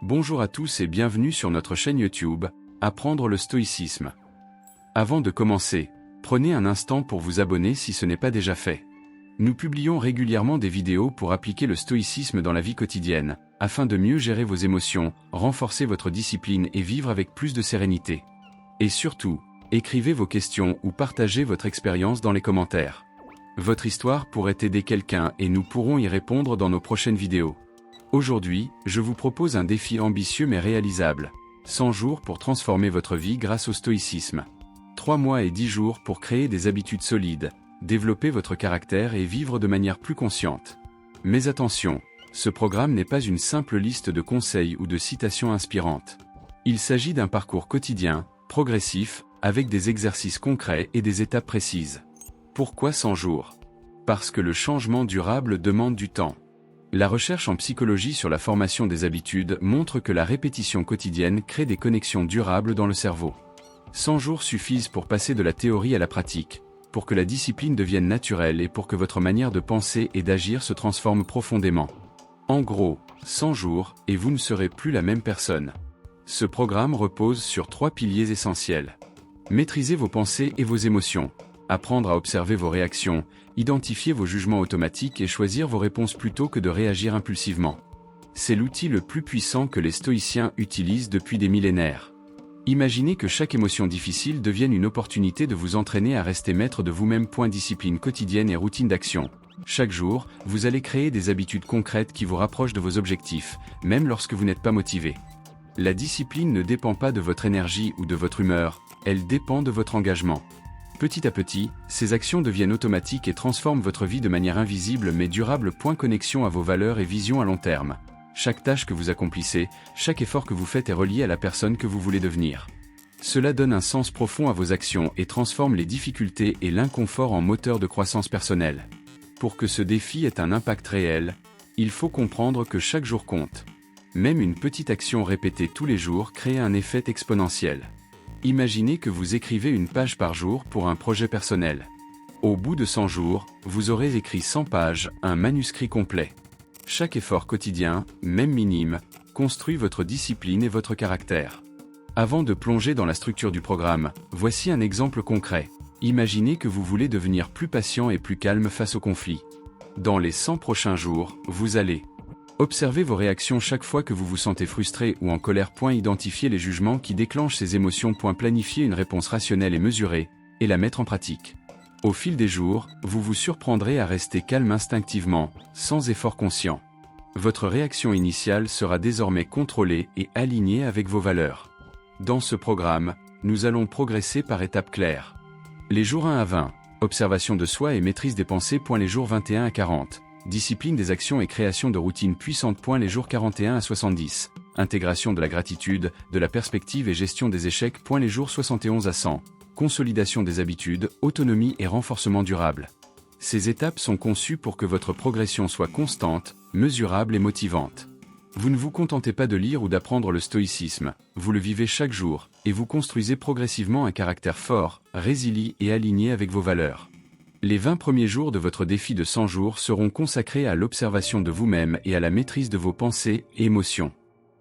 Bonjour à tous et bienvenue sur notre chaîne YouTube, Apprendre le stoïcisme. Avant de commencer, prenez un instant pour vous abonner si ce n'est pas déjà fait. Nous publions régulièrement des vidéos pour appliquer le stoïcisme dans la vie quotidienne, afin de mieux gérer vos émotions, renforcer votre discipline et vivre avec plus de sérénité. Et surtout, écrivez vos questions ou partagez votre expérience dans les commentaires. Votre histoire pourrait aider quelqu'un et nous pourrons y répondre dans nos prochaines vidéos. Aujourd'hui, je vous propose un défi ambitieux mais réalisable. 100 jours pour transformer votre vie grâce au stoïcisme. 3 mois et 10 jours pour créer des habitudes solides, développer votre caractère et vivre de manière plus consciente. Mais attention, ce programme n'est pas une simple liste de conseils ou de citations inspirantes. Il s'agit d'un parcours quotidien, progressif, avec des exercices concrets et des étapes précises. Pourquoi 100 jours? Parce que le changement durable demande du temps. La recherche en psychologie sur la formation des habitudes montre que la répétition quotidienne crée des connexions durables dans le cerveau. 100 jours suffisent pour passer de la théorie à la pratique, pour que la discipline devienne naturelle et pour que votre manière de penser et d'agir se transforme profondément. En gros, 100 jours, et vous ne serez plus la même personne. Ce programme repose sur 3 piliers essentiels. Maîtriser vos pensées et vos émotions. Apprendre à observer vos réactions, identifier vos jugements automatiques et choisir vos réponses plutôt que de réagir impulsivement. C'est l'outil le plus puissant que les stoïciens utilisent depuis des millénaires. Imaginez que chaque émotion difficile devienne une opportunité de vous entraîner à rester maître de vous-même. Discipline quotidienne et routine d'action. Chaque jour, vous allez créer des habitudes concrètes qui vous rapprochent de vos objectifs, même lorsque vous n'êtes pas motivé. La discipline ne dépend pas de votre énergie ou de votre humeur, elle dépend de votre engagement. Petit à petit, ces actions deviennent automatiques et transforment votre vie de manière invisible mais durable. Connexion à vos valeurs et vision à long terme. Chaque tâche que vous accomplissez, chaque effort que vous faites est relié à la personne que vous voulez devenir. Cela donne un sens profond à vos actions et transforme les difficultés et l'inconfort en moteur de croissance personnelle. Pour que ce défi ait un impact réel, il faut comprendre que chaque jour compte. Même une petite action répétée tous les jours crée un effet exponentiel. Imaginez que vous écrivez une page par jour pour un projet personnel. Au bout de 100 jours, vous aurez écrit 100 pages, un manuscrit complet. Chaque effort quotidien, même minime, construit votre discipline et votre caractère. Avant de plonger dans la structure du programme, voici un exemple concret. Imaginez que vous voulez devenir plus patient et plus calme face aux conflits. Dans les 100 prochains jours, vous allez observez vos réactions chaque fois que vous vous sentez frustré ou en colère. Identifier les jugements qui déclenchent ces émotions. Planifier une réponse rationnelle et mesurée, et la mettre en pratique. Au fil des jours, vous vous surprendrez à rester calme instinctivement, sans effort conscient. Votre réaction initiale sera désormais contrôlée et alignée avec vos valeurs. Dans ce programme, nous allons progresser par étapes claires. Les jours 1 à 20, observation de soi et maîtrise des pensées. Les jours 21 à 40. Discipline des actions et création de routines puissantes. Les jours 41 à 70. Intégration de la gratitude, de la perspective et gestion des échecs. Les jours 71 à 100. Consolidation des habitudes, autonomie et renforcement durable. Ces étapes sont conçues pour que votre progression soit constante, mesurable et motivante. Vous ne vous contentez pas de lire ou d'apprendre le stoïcisme, vous le vivez chaque jour, et vous construisez progressivement un caractère fort, résilient et aligné avec vos valeurs. Les 20 premiers jours de votre défi de 100 jours seront consacrés à l'observation de vous-même et à la maîtrise de vos pensées et émotions.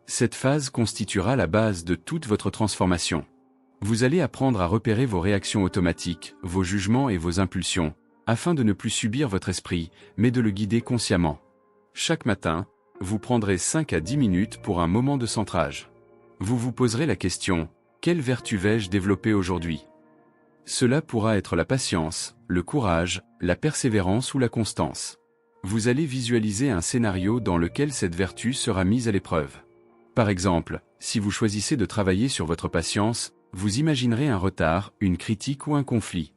Cette phase constituera la base de toute votre transformation. Vous allez apprendre à repérer vos réactions automatiques, vos jugements et vos impulsions, afin de ne plus subir votre esprit, mais de le guider consciemment. Chaque matin, vous prendrez 5 à 10 minutes pour un moment de centrage. Vous vous poserez la question, quelle vertu vais-je développer aujourd'hui? Cela pourra être la patience, le courage, la persévérance ou la constance. Vous allez visualiser un scénario dans lequel cette vertu sera mise à l'épreuve. Par exemple, si vous choisissez de travailler sur votre patience, vous imaginerez un retard, une critique ou un conflit.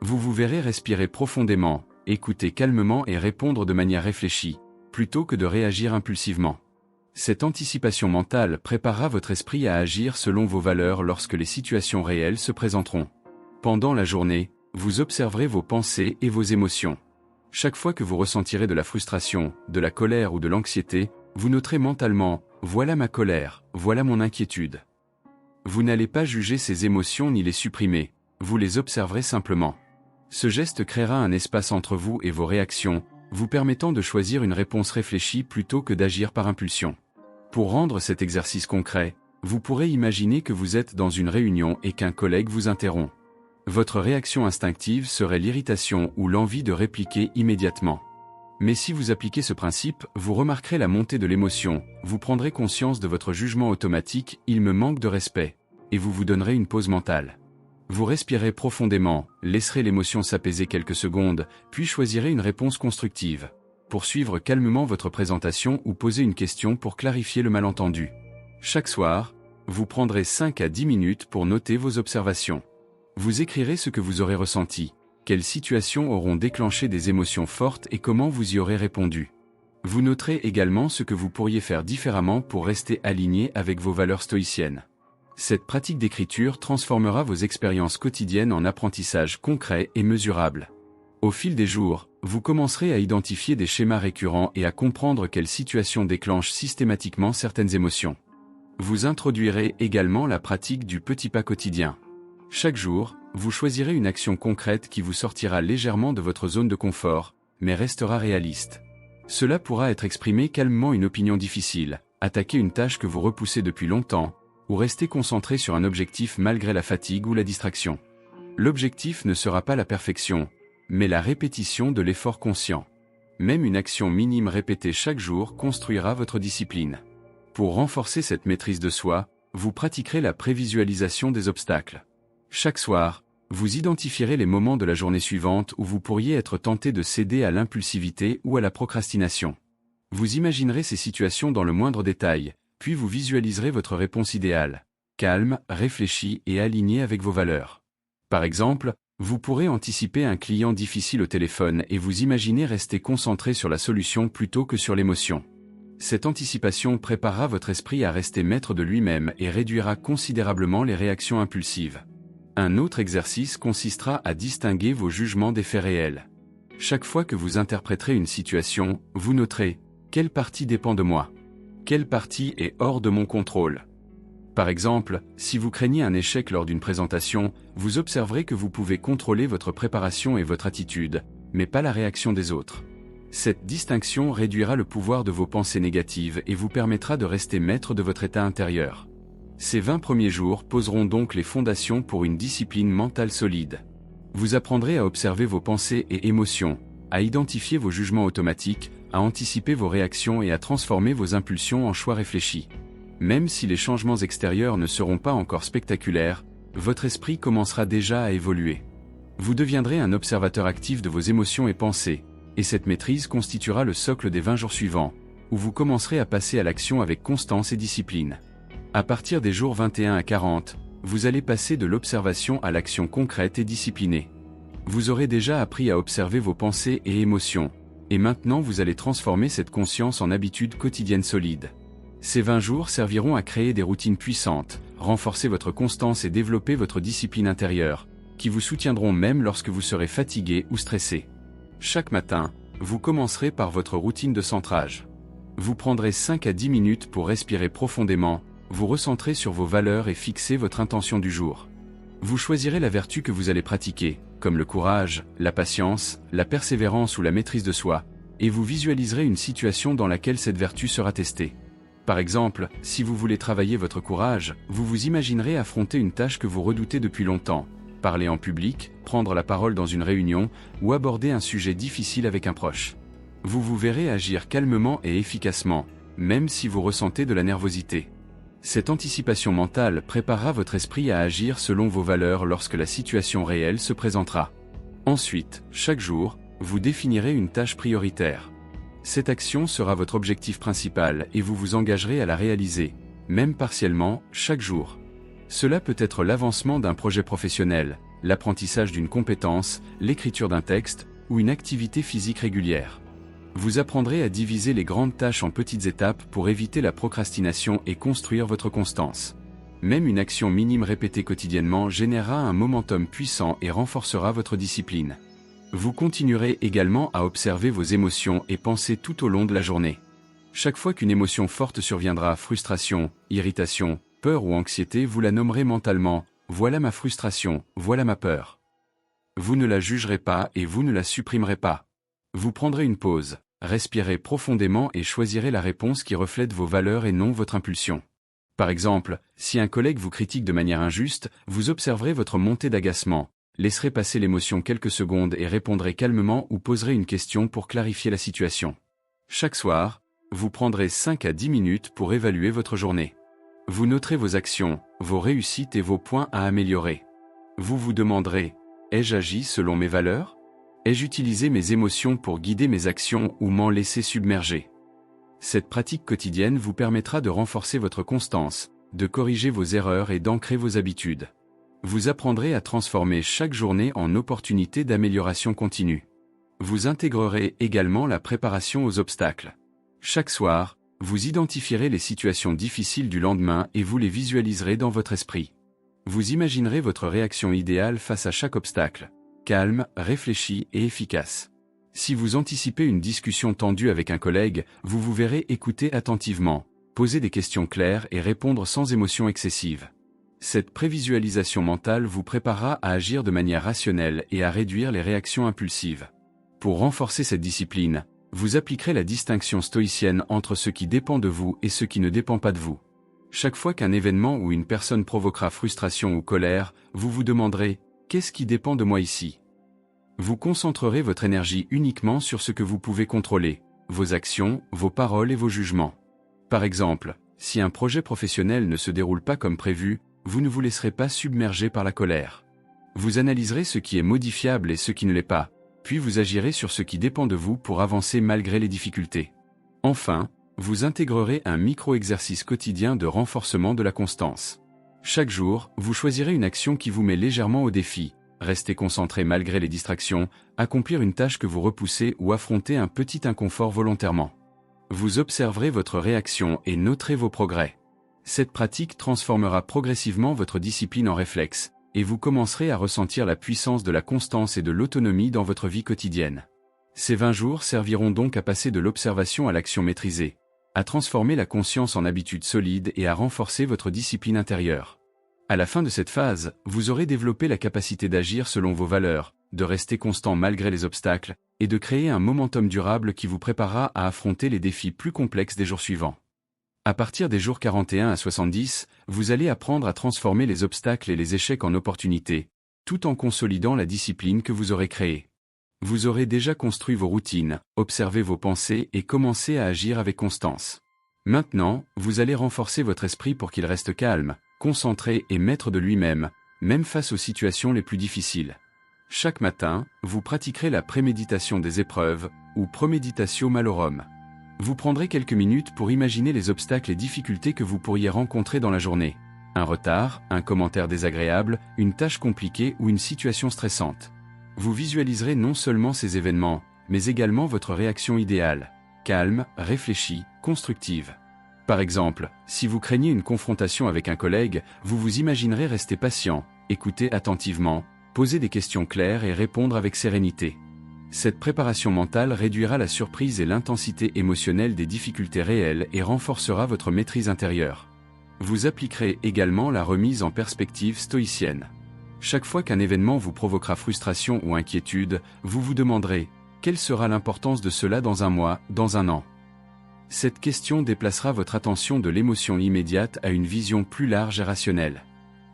Vous vous verrez respirer profondément, écouter calmement et répondre de manière réfléchie, plutôt que de réagir impulsivement. Cette anticipation mentale préparera votre esprit à agir selon vos valeurs lorsque les situations réelles se présenteront. Pendant la journée, vous observerez vos pensées et vos émotions. Chaque fois que vous ressentirez de la frustration, de la colère ou de l'anxiété, vous noterez mentalement « Voilà ma colère, voilà mon inquiétude ». Vous n'allez pas juger ces émotions ni les supprimer, vous les observerez simplement. Ce geste créera un espace entre vous et vos réactions, vous permettant de choisir une réponse réfléchie plutôt que d'agir par impulsion. Pour rendre cet exercice concret, vous pourrez imaginer que vous êtes dans une réunion et qu'un collègue vous interrompt. Votre réaction instinctive serait l'irritation ou l'envie de répliquer immédiatement. Mais si vous appliquez ce principe, vous remarquerez la montée de l'émotion, vous prendrez conscience de votre jugement automatique « il me manque de respect » et vous vous donnerez une pause mentale. Vous respirez profondément, laisserez l'émotion s'apaiser quelques secondes, puis choisirez une réponse constructive. Poursuivre calmement votre présentation ou poser une question pour clarifier le malentendu. Chaque soir, vous prendrez 5 à 10 minutes pour noter vos observations. Vous écrirez ce que vous aurez ressenti. Quelles situations auront déclenché des émotions fortes et comment vous y aurez répondu. Vous noterez également ce que vous pourriez faire différemment pour rester aligné avec vos valeurs stoïciennes. Cette pratique d'écriture transformera vos expériences quotidiennes en apprentissage concret et mesurable. Au fil des jours, vous commencerez à identifier des schémas récurrents et à comprendre quelles situations déclenchent systématiquement certaines émotions. Vous introduirez également la pratique du petit pas quotidien. Chaque jour, vous choisirez une action concrète qui vous sortira légèrement de votre zone de confort, mais restera réaliste. Cela pourra être exprimer calmement une opinion difficile, attaquer une tâche que vous repoussez depuis longtemps, ou rester concentré sur un objectif malgré la fatigue ou la distraction. L'objectif ne sera pas la perfection, mais la répétition de l'effort conscient. Même une action minime répétée chaque jour construira votre discipline. Pour renforcer cette maîtrise de soi, vous pratiquerez la prévisualisation des obstacles. Chaque soir, vous identifierez les moments de la journée suivante où vous pourriez être tenté de céder à l'impulsivité ou à la procrastination. Vous imaginerez ces situations dans le moindre détail, puis vous visualiserez votre réponse idéale, calme, réfléchie et alignée avec vos valeurs. Par exemple, vous pourrez anticiper un client difficile au téléphone et vous imaginez rester concentré sur la solution plutôt que sur l'émotion. Cette anticipation préparera votre esprit à rester maître de lui-même et réduira considérablement les réactions impulsives. Un autre exercice consistera à distinguer vos jugements des faits réels. Chaque fois que vous interpréterez une situation, vous noterez « quelle partie dépend de moi ? Quelle partie est hors de mon contrôle ?» Par exemple, si vous craignez un échec lors d'une présentation, vous observerez que vous pouvez contrôler votre préparation et votre attitude, mais pas la réaction des autres. Cette distinction réduira le pouvoir de vos pensées négatives et vous permettra de rester maître de votre état intérieur. Ces 20 premiers jours poseront donc les fondations pour une discipline mentale solide. Vous apprendrez à observer vos pensées et émotions, à identifier vos jugements automatiques, à anticiper vos réactions et à transformer vos impulsions en choix réfléchis. Même si les changements extérieurs ne seront pas encore spectaculaires, votre esprit commencera déjà à évoluer. Vous deviendrez un observateur actif de vos émotions et pensées, et cette maîtrise constituera le socle des 20 jours suivants, où vous commencerez à passer à l'action avec constance et discipline. À partir des jours 21 à 40, vous allez passer de l'observation à l'action concrète et disciplinée. Vous aurez déjà appris à observer vos pensées et émotions, et maintenant vous allez transformer cette conscience en habitude quotidienne solide. Ces 20 jours serviront à créer des routines puissantes, renforcer votre constance et développer votre discipline intérieure, qui vous soutiendront même lorsque vous serez fatigué ou stressé. Chaque matin, vous commencerez par votre routine de centrage. Vous prendrez 5 à 10 minutes pour respirer profondément, vous recentrez sur vos valeurs et fixer votre intention du jour. Vous choisirez la vertu que vous allez pratiquer, comme le courage, la patience, la persévérance ou la maîtrise de soi, et vous visualiserez une situation dans laquelle cette vertu sera testée. Par exemple, si vous voulez travailler votre courage, vous vous imaginerez affronter une tâche que vous redoutez depuis longtemps, parler en public, prendre la parole dans une réunion, ou aborder un sujet difficile avec un proche. Vous vous verrez agir calmement et efficacement, même si vous ressentez de la nervosité. Cette anticipation mentale préparera votre esprit à agir selon vos valeurs lorsque la situation réelle se présentera. Ensuite, chaque jour, vous définirez une tâche prioritaire. Cette action sera votre objectif principal et vous vous engagerez à la réaliser, même partiellement, chaque jour. Cela peut être l'avancement d'un projet professionnel, l'apprentissage d'une compétence, l'écriture d'un texte, ou une activité physique régulière. Vous apprendrez à diviser les grandes tâches en petites étapes pour éviter la procrastination et construire votre constance. Même une action minime répétée quotidiennement générera un momentum puissant et renforcera votre discipline. Vous continuerez également à observer vos émotions et pensées tout au long de la journée. Chaque fois qu'une émotion forte surviendra, frustration, irritation, peur ou anxiété, vous la nommerez mentalement, voilà ma frustration, voilà ma peur. Vous ne la jugerez pas et vous ne la supprimerez pas. Vous prendrez une pause, respirez profondément et choisirez la réponse qui reflète vos valeurs et non votre impulsion. Par exemple, si un collègue vous critique de manière injuste, vous observerez votre montée d'agacement, laisserez passer l'émotion quelques secondes et répondrez calmement ou poserez une question pour clarifier la situation. Chaque soir, vous prendrez 5 à 10 minutes pour évaluer votre journée. Vous noterez vos actions, vos réussites et vos points à améliorer. Vous vous demanderez, ai-je agi selon mes valeurs ? Ai-je utilisé mes émotions pour guider mes actions ou m'en laisser submerger ? Cette pratique quotidienne vous permettra de renforcer votre constance, de corriger vos erreurs et d'ancrer vos habitudes. Vous apprendrez à transformer chaque journée en opportunité d'amélioration continue. Vous intégrerez également la préparation aux obstacles. Chaque soir, vous identifierez les situations difficiles du lendemain et vous les visualiserez dans votre esprit. Vous imaginerez votre réaction idéale face à chaque obstacle, calme, réfléchie et efficace. Si vous anticipez une discussion tendue avec un collègue, vous vous verrez écouter attentivement, poser des questions claires et répondre sans émotion excessive. Cette prévisualisation mentale vous préparera à agir de manière rationnelle et à réduire les réactions impulsives. Pour renforcer cette discipline, vous appliquerez la distinction stoïcienne entre ce qui dépend de vous et ce qui ne dépend pas de vous. Chaque fois qu'un événement ou une personne provoquera frustration ou colère, vous vous demanderez « Qu'est-ce qui dépend de moi ici ?» Vous concentrerez votre énergie uniquement sur ce que vous pouvez contrôler, vos actions, vos paroles et vos jugements. Par exemple, si un projet professionnel ne se déroule pas comme prévu, vous ne vous laisserez pas submerger par la colère. Vous analyserez ce qui est modifiable et ce qui ne l'est pas, puis vous agirez sur ce qui dépend de vous pour avancer malgré les difficultés. Enfin, vous intégrerez un micro-exercice quotidien de renforcement de la constance. Chaque jour, vous choisirez une action qui vous met légèrement au défi. Rester concentré malgré les distractions, accomplir une tâche que vous repoussez ou affronter un petit inconfort volontairement. Vous observerez votre réaction et noterez vos progrès. Cette pratique transformera progressivement votre discipline en réflexe, et vous commencerez à ressentir la puissance de la constance et de l'autonomie dans votre vie quotidienne. Ces 20 jours serviront donc à passer de l'observation à l'action maîtrisée, à transformer la conscience en habitude solide et à renforcer votre discipline intérieure. À la fin de cette phase, vous aurez développé la capacité d'agir selon vos valeurs, de rester constant malgré les obstacles, et de créer un momentum durable qui vous préparera à affronter les défis plus complexes des jours suivants. À partir des jours 41 à 70, vous allez apprendre à transformer les obstacles et les échecs en opportunités, tout en consolidant la discipline que vous aurez créée. Vous aurez déjà construit vos routines, observé vos pensées et commencé à agir avec constance. Maintenant, vous allez renforcer votre esprit pour qu'il reste calme, concentré et maître de lui-même, même face aux situations les plus difficiles. Chaque matin, vous pratiquerez la préméditation des épreuves, ou premeditatio malorum. Vous prendrez quelques minutes pour imaginer les obstacles et difficultés que vous pourriez rencontrer dans la journée. Un retard, un commentaire désagréable, une tâche compliquée ou une situation stressante. Vous visualiserez non seulement ces événements, mais également votre réaction idéale, calme, réfléchie, constructive. Par exemple, si vous craignez une confrontation avec un collègue, vous vous imaginerez rester patient, écouter attentivement, poser des questions claires et répondre avec sérénité. Cette préparation mentale réduira la surprise et l'intensité émotionnelle des difficultés réelles et renforcera votre maîtrise intérieure. Vous appliquerez également la remise en perspective stoïcienne. Chaque fois qu'un événement vous provoquera frustration ou inquiétude, vous vous demanderez « Quelle sera l'importance de cela dans un mois, dans un an ?» Cette question déplacera votre attention de l'émotion immédiate à une vision plus large et rationnelle.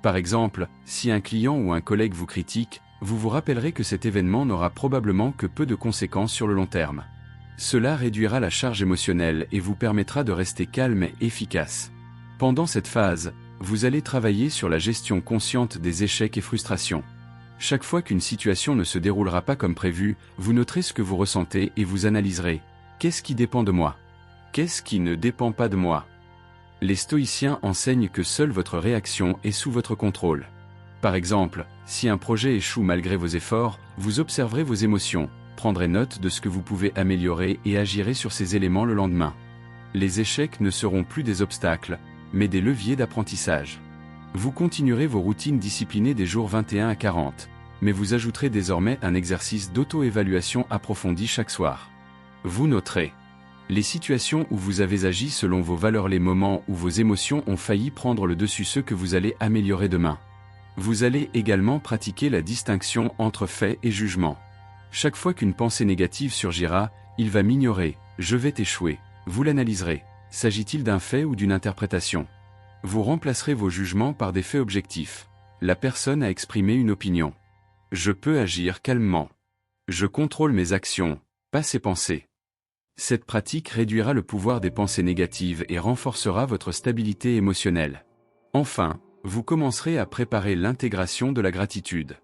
Par exemple, si un client ou un collègue vous critique, vous vous rappellerez que cet événement n'aura probablement que peu de conséquences sur le long terme. Cela réduira la charge émotionnelle et vous permettra de rester calme et efficace. Pendant cette phase, vous allez travailler sur la gestion consciente des échecs et frustrations. Chaque fois qu'une situation ne se déroulera pas comme prévu, vous noterez ce que vous ressentez et vous analyserez. Qu'est-ce qui dépend de moi ? Qu'est-ce qui ne dépend pas de moi ? Les stoïciens enseignent que seule votre réaction est sous votre contrôle. Par exemple, si un projet échoue malgré vos efforts, vous observerez vos émotions, prendrez note de ce que vous pouvez améliorer et agirez sur ces éléments le lendemain. Les échecs ne seront plus des obstacles, mais des leviers d'apprentissage. Vous continuerez vos routines disciplinées des jours 21 à 40, mais vous ajouterez désormais un exercice d'auto-évaluation approfondi chaque soir. Vous noterez les situations où vous avez agi selon vos valeurs, les moments où vos émotions ont failli prendre le dessus, ceux que vous allez améliorer demain. Vous allez également pratiquer la distinction entre fait et jugement. Chaque fois qu'une pensée négative surgira, Il va m'ignorer, je vais échouer. Vous l'analyserez. S'agit-il d'un fait ou d'une interprétation? Vous remplacerez vos jugements par des faits objectifs. La personne a exprimé une opinion. Je peux agir calmement. Je contrôle mes actions, pas ses pensées. Cette pratique réduira le pouvoir des pensées négatives et renforcera votre stabilité émotionnelle. Enfin, vous commencerez à préparer l'intégration de la gratitude.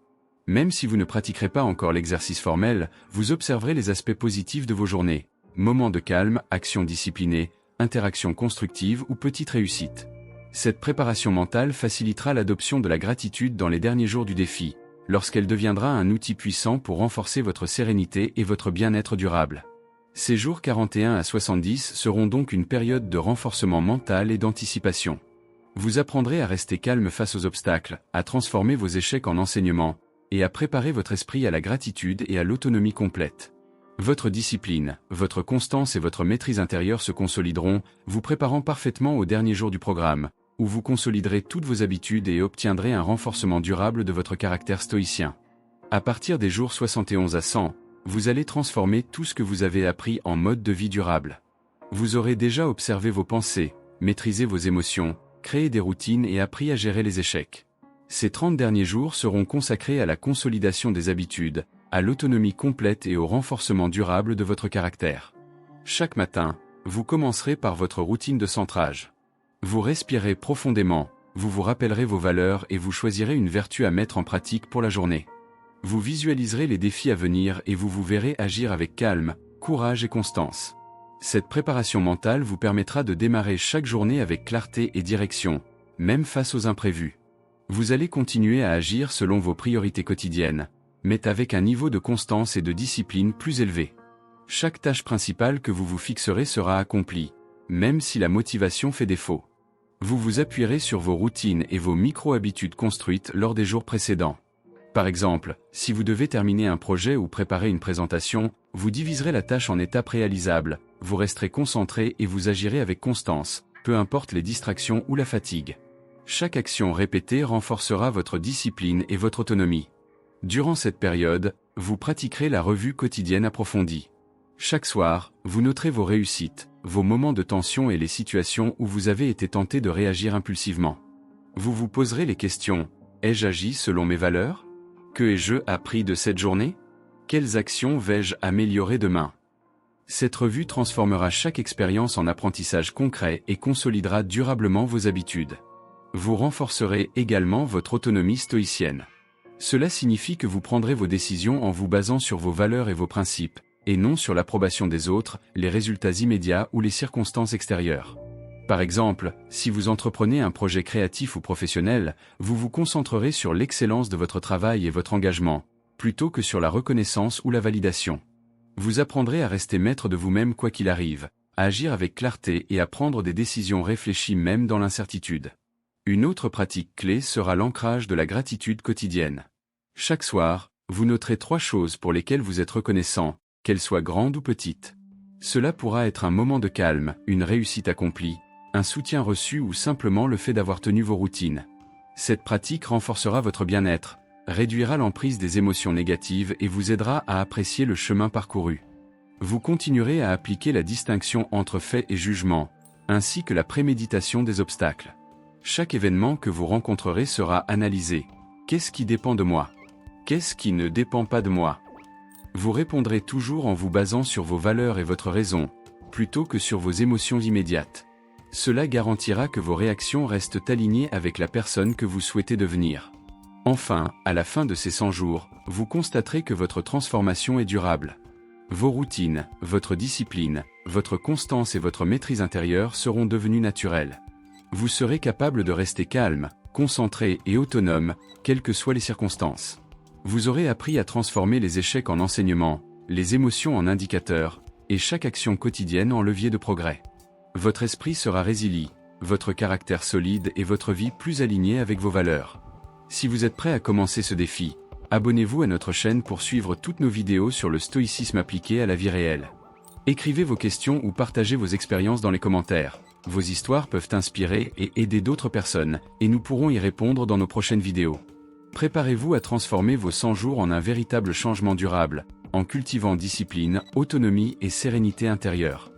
Même si vous ne pratiquerez pas encore l'exercice formel, vous observerez les aspects positifs de vos journées. Moments de calme, actions disciplinées, interactions constructives ou petites réussites. Cette préparation mentale facilitera l'adoption de la gratitude dans les derniers jours du défi, lorsqu'elle deviendra un outil puissant pour renforcer votre sérénité et votre bien-être durable. Ces jours 41 à 70 seront donc une période de renforcement mental et d'anticipation. Vous apprendrez à rester calme face aux obstacles, à transformer vos échecs en enseignements, et à préparer votre esprit à la gratitude et à l'autonomie complète. Votre discipline, votre constance et votre maîtrise intérieure se consolideront, vous préparant parfaitement aux derniers jours du programme, où vous consoliderez toutes vos habitudes et obtiendrez un renforcement durable de votre caractère stoïcien. À partir des jours 71 à 100, vous allez transformer tout ce que vous avez appris en mode de vie durable. Vous aurez déjà observé vos pensées, maîtrisé vos émotions, créé des routines et appris à gérer les échecs. Ces 30 derniers jours seront consacrés à la consolidation des habitudes, à l'autonomie complète et au renforcement durable de votre caractère. Chaque matin, vous commencerez par votre routine de centrage. Vous respirez profondément, vous vous rappellerez vos valeurs et vous choisirez une vertu à mettre en pratique pour la journée. Vous visualiserez les défis à venir et vous vous verrez agir avec calme, courage et constance. Cette préparation mentale vous permettra de démarrer chaque journée avec clarté et direction, même face aux imprévus. Vous allez continuer à agir selon vos priorités quotidiennes, mais avec un niveau de constance et de discipline plus élevé. Chaque tâche principale que vous vous fixerez sera accomplie, même si la motivation fait défaut. Vous vous appuierez sur vos routines et vos micro-habitudes construites lors des jours précédents. Par exemple, si vous devez terminer un projet ou préparer une présentation, vous diviserez la tâche en étapes réalisables, vous resterez concentré et vous agirez avec constance, peu importe les distractions ou la fatigue. Chaque action répétée renforcera votre discipline et votre autonomie. Durant cette période, vous pratiquerez la revue quotidienne approfondie. Chaque soir, vous noterez vos réussites, vos moments de tension et les situations où vous avez été tenté de réagir impulsivement. Vous vous poserez les questions: ai-je agi selon mes valeurs? Que ai-je appris de cette journée? Quelles actions vais-je améliorer demain? Cette revue transformera chaque expérience en apprentissage concret et consolidera durablement vos habitudes. Vous renforcerez également votre autonomie stoïcienne. Cela signifie que vous prendrez vos décisions en vous basant sur vos valeurs et vos principes, et non sur l'approbation des autres, les résultats immédiats ou les circonstances extérieures. Par exemple, si vous entreprenez un projet créatif ou professionnel, vous vous concentrerez sur l'excellence de votre travail et votre engagement, plutôt que sur la reconnaissance ou la validation. Vous apprendrez à rester maître de vous-même quoi qu'il arrive, à agir avec clarté et à prendre des décisions réfléchies même dans l'incertitude. Une autre pratique clé sera l'ancrage de la gratitude quotidienne. Chaque soir, vous noterez 3 choses pour lesquelles vous êtes reconnaissant, qu'elles soient grandes ou petites. Cela pourra être un moment de calme, une réussite accomplie, un soutien reçu ou simplement le fait d'avoir tenu vos routines. Cette pratique renforcera votre bien-être, réduira l'emprise des émotions négatives et vous aidera à apprécier le chemin parcouru. Vous continuerez à appliquer la distinction entre fait et jugement, ainsi que la préméditation des obstacles. Chaque événement que vous rencontrerez sera analysé. Qu'est-ce qui dépend de moi? Qu'est-ce qui ne dépend pas de moi? Vous répondrez toujours en vous basant sur vos valeurs et votre raison, plutôt que sur vos émotions immédiates. Cela garantira que vos réactions restent alignées avec la personne que vous souhaitez devenir. Enfin, à la fin de ces 100 jours, vous constaterez que votre transformation est durable. Vos routines, votre discipline, votre constance et votre maîtrise intérieure seront devenues naturelles. Vous serez capable de rester calme, concentré et autonome, quelles que soient les circonstances. Vous aurez appris à transformer les échecs en enseignements, les émotions en indicateurs, et chaque action quotidienne en levier de progrès. Votre esprit sera résilient, votre caractère solide et votre vie plus alignée avec vos valeurs. Si vous êtes prêt à commencer ce défi, abonnez-vous à notre chaîne pour suivre toutes nos vidéos sur le stoïcisme appliqué à la vie réelle. Écrivez vos questions ou partagez vos expériences dans les commentaires. Vos histoires peuvent inspirer et aider d'autres personnes, et nous pourrons y répondre dans nos prochaines vidéos. Préparez-vous à transformer vos 100 jours en un véritable changement durable, en cultivant discipline, autonomie et sérénité intérieure.